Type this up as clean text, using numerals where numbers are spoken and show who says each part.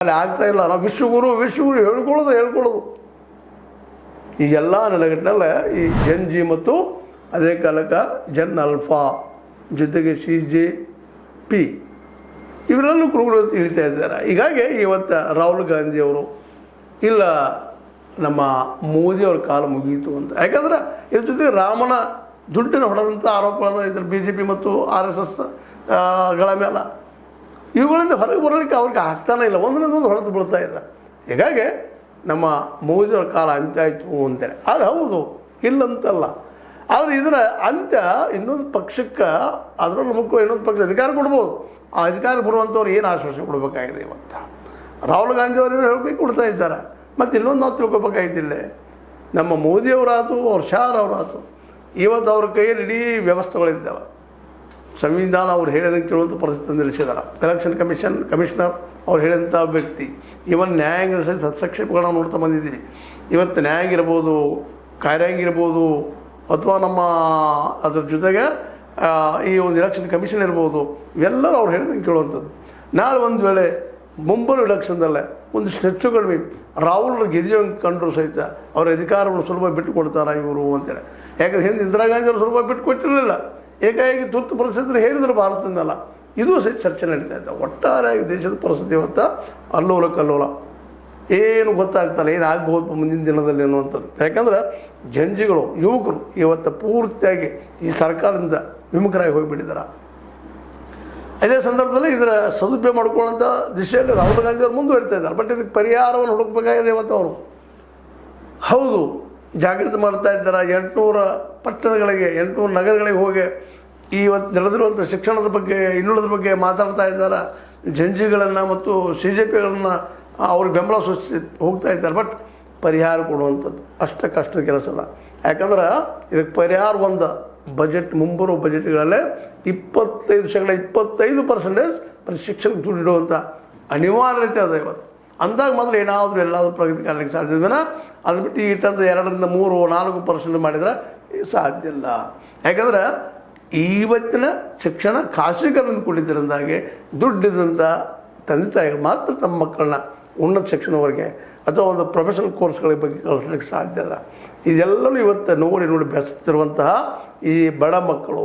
Speaker 1: ಅಲ್ಲಿ ಆಗ್ತಾ ಇಲ್ಲ. ನಾವು ವಿಶ್ವಗುರು ಹೇಳ್ಕೊಳ್ಳೋದು ಈಗೆಲ್ಲ ನೆಲೆಗಟ್ಟಿನಲ್ಲ ಈ ಜನ್ ಜಿ ಮತ್ತು ಅದೇ ಕಾಲಕ್ಕೆ ಜನ್ ಅಲ್ಫಾ ಜೊತೆಗೆ CJP ಇವರೆಲ್ಲೂ ಕುರುಗಳು ಇಳಿತಾ ಇದ್ದಾರೆ. ಹೀಗಾಗಿ ಇವತ್ತು ರಾಹುಲ್ ಗಾಂಧಿಯವರು ಇಲ್ಲ ನಮ್ಮ ಮೋದಿಯವ್ರ ಕಾಲ ಮುಗಿಯಿತು ಅಂತ. ಯಾಕಂದ್ರೆ ಇದ್ರ ಜೊತೆಗೆ ರಾಮನ ದುಡ್ಡಿನ ಹೊಡೆದಂಥ ಆರೋಪಗಳನ್ನು ಇದ್ರ BJP ಮತ್ತು RSS ಗಳ ಮೇಲೆ ಇವುಗಳಿಂದ ಹೊರಗೆ ಬರಲಿಕ್ಕೆ ಅವ್ರಿಗೆ ಆಗ್ತಾನೇ ಇಲ್ಲ, ಒಂದರಿಂದ ಹೊಡೆದು ಬೀಳ್ತಾ ಇದೆ. ಹೀಗಾಗಿ ನಮ್ಮ ಮೋದಿಯವ್ರ ಕಾಲ ಅಂತ್ಯ ಆಯಿತು ಅಂತೇಳಿ. ಅದು ಹೌದು, ಇಲ್ಲಂತಲ್ಲ. ಆದರೆ ಇದರ ಅಂತ್ಯ ಇನ್ನೊಂದು ಪಕ್ಷಕ್ಕೆ, ಅದರಲ್ಲೂ ಮುಖ್ಯ ಇನ್ನೊಂದು ಪಕ್ಷ ಅಧಿಕಾರ ಕೊಡ್ಬೋದು. ಆ ಅಧಿಕಾರ ಬರುವಂಥವ್ರು ಏನು ಆಶ್ವಾಸನೆ ಕೊಡಬೇಕಾಗಿದೆ ಇವತ್ತು. ರಾಹುಲ್ ಗಾಂಧಿಯವರು ಹೇಳಿಕೆ ಕೊಡ್ತಾ ಇದ್ದಾರೆ. ಮತ್ತು ಇನ್ನೊಂದು ನಾವು ತಿಳ್ಕೊಬೇಕಾಗಿದ್ದಿಲ್ಲ, ನಮ್ಮ ಮೋದಿಯವರಾತು ಅವ್ರು ಅವರಾತು ಇವತ್ತು ಅವ್ರ ಕೈಯಲ್ಲಿ ಇಡೀ ವ್ಯವಸ್ಥೆಗಳಿದ್ದಾವೆ. ಸಂವಿಧಾನ ಅವ್ರು ಹೇಳಿದಂಗೆ ಕೇಳುವಂಥ ಪರಿಸ್ಥಿತಿ ನಿಲ್ಲಿಸಿದಾರೆ. ಎಲೆಕ್ಷನ್ ಕಮಿಷನರ್ ಅವ್ರು ಹೇಳಿದಂಥ ವ್ಯಕ್ತಿ. ಇವನ್ ನ್ಯಾಯಾಂಗ ಸಹಿತ ಹಸ್ತಕ್ಷೇಪಗಳನ್ನ ನೋಡ್ತಾ ಬಂದಿದ್ದೀವಿ. ಇವತ್ತು ನ್ಯಾಯಾಂಗ ಇರ್ಬೋದು, ಕಾರ್ಯಾಂಗ ಇರ್ಬೋದು, ಅಥವಾ ನಮ್ಮ ಅದ್ರ ಜೊತೆಗೆ ಈ ಒಂದು ಎಲೆಕ್ಷನ್ ಕಮಿಷನ್ ಇರ್ಬೋದು, ಇವೆಲ್ಲರೂ ಅವ್ರು ಹೇಳಿದಂಗೆ ಕೇಳುವಂಥದ್ದು. ನಾಳೆ ಒಂದು ವೇಳೆ ಮುಂಬರುವ ಎಲೆಕ್ಷನ್ದಲ್ಲೇ ಒಂದಿಷ್ಟು ಹೆಚ್ಚು ಕಡಿಮೆ ರಾಹುಲ್ ಗೆದ್ದಿಯಂಗೆ ಕಂಡರು ಸಹಿತ ಅವರ ಅಧಿಕಾರವನ್ನು ಸುಲಭ ಬಿಟ್ಟು ಕೊಡ್ತಾರೆ ಇವರು ಅಂತೇಳಿ. ಯಾಕಂದ್ರೆ ಹಿಂದೆ ಇಂದಿರಾ ಗಾಂಧಿ ಅವರು ಸುಲಭ ಬಿಟ್ಟು ಕೊಟ್ಟಿರಲಿಲ್ಲ. ಏಕಾಏಕಿ ತುರ್ತು ಪರಿಸ್ಥಿತಿ ಹೇರಿದ್ರು ಭಾರತದಿಂದಲ್ಲ. ಇದು ಸಹಿತ ಚರ್ಚೆ ನಡೀತಾ ಇದ್ದ. ಒಟ್ಟಾರೆಯಾಗಿ ದೇಶದ ಪರಿಸ್ಥಿತಿ ಇವತ್ತು ಅಲ್ಲೋಲ ಕಲ್ಲೋಲ, ಏನು ಗೊತ್ತಾಗ್ತಲ್ಲ, ಏನು ಆಗ್ಬೋದು ಮುಂದಿನ ದಿನದಲ್ಲಿ ಅನ್ನುವಂಥದ್ದು. ಯಾಕಂದ್ರೆ ಜಂಜಿಗಳು ಯುವಕರು ಇವತ್ತು ಪೂರ್ತಿಯಾಗಿ ಈ ಸರ್ಕಾರದಿಂದ ವಿಮುಖರಾಗಿ ಹೋಗಿಬಿಟ್ಟಿದ್ದಾರೆ. ಅದೇ ಸಂದರ್ಭದಲ್ಲಿ ಇದರ ಸದುಪಯೋಗ ಮಾಡ್ಕೊಳ್ಳೋಂಥ ದಿಶೆಯಲ್ಲಿ ರಾಹುಲ್ ಗಾಂಧಿ ಅವರು ಮುಂದುವರಿತಾ ಇದ್ದಾರೆ. ಬಟ್ ಇದಕ್ಕೆ ಪರಿಹಾರವನ್ನು ಹುಡುಕಬೇಕಾಗಿದೆ ಇವತ್ತು ಅವರು. ಹೌದು, ಜಾಗೃತಿ ಮಾಡ್ತಾ ಇದ್ದಾರೆ. 800 ಪಟ್ಟಣಗಳಿಗೆ, 800 ನಗರಗಳಿಗೆ ಹೋಗಿ ಇವತ್ತು ನಡೆದಿರುವಂಥ ಶಿಕ್ಷಣದ ಬಗ್ಗೆ, ಇನ್ನುಳಿದ ಬಗ್ಗೆ ಮಾತಾಡ್ತಾ ಇದ್ದಾರೆ. ಜಂಜಿಗಳನ್ನು ಮತ್ತು CJPಗಳನ್ನು ಅವ್ರಿಗೆ ಬೆಂಬಲ ಸೂಚಿಸಿ ಹೋಗ್ತಾ ಇದ್ದಾರೆ. ಬಟ್ ಪರಿಹಾರ ಕೊಡುವಂಥದ್ದು ಅಷ್ಟಕ್ಕಷ್ಟು ಕೆಲಸದ. ಯಾಕಂದ್ರೆ ಇದಕ್ಕೆ ಪರಿಹಾರ ಒಂದು ಬಜೆಟ್, ಮುಂಬರುವ ಬಜೆಟ್ಗಳಲ್ಲೇ 25% ಶಿಕ್ಷಣಕ್ಕೆ ದುಡ್ಡಿಡುವಂಥ ಅನಿವಾರ್ಯತೆ ಅದ ಇವತ್ತು. ಅಂದಾಗ ಮಾತ್ರ ಏನಾದರೂ ಎಲ್ಲಾದರೂ ಪ್ರಗತಿ ಕಾಣಲಿಕ್ಕೆ ಸಾಧ್ಯ ಇದನ್ನ. ಅದು ಬಿಟ್ಟು ಈಟಂತ 2-3-4% ಮಾಡಿದ್ರೆ ಸಾಧ್ಯ ಇಲ್ಲ. ಯಾಕಂದ್ರೆ ಇವತ್ತಿನ ಶಿಕ್ಷಣ ಖಾಸಗೀಕರಣದಿಂದ ಕೂಡಿದ್ದರಿಂದಾಗಿ ದುಡ್ಡಿದಂಥ ತಂದೆ ತಾಯಿಗಳು ಮಾತ್ರ ತಮ್ಮ ಮಕ್ಕಳನ್ನ ಉನ್ನತ ಶಿಕ್ಷಣವರೆಗೆ ಅಥವಾ ಒಂದು ಪ್ರೊಫೆಷನಲ್ ಕೋರ್ಸ್ಗಳ ಬಗ್ಗೆ ಕಳಿಸ್ಲಿಕ್ಕೆ ಸಾಧ್ಯ ಇಲ್ಲ. ಇದೆಲ್ಲವೂ ಇವತ್ತು ನೋಡಿ ಬೇಸತ್ತಿರುವಂತಹ ಈ ಬಡ ಮಕ್ಕಳು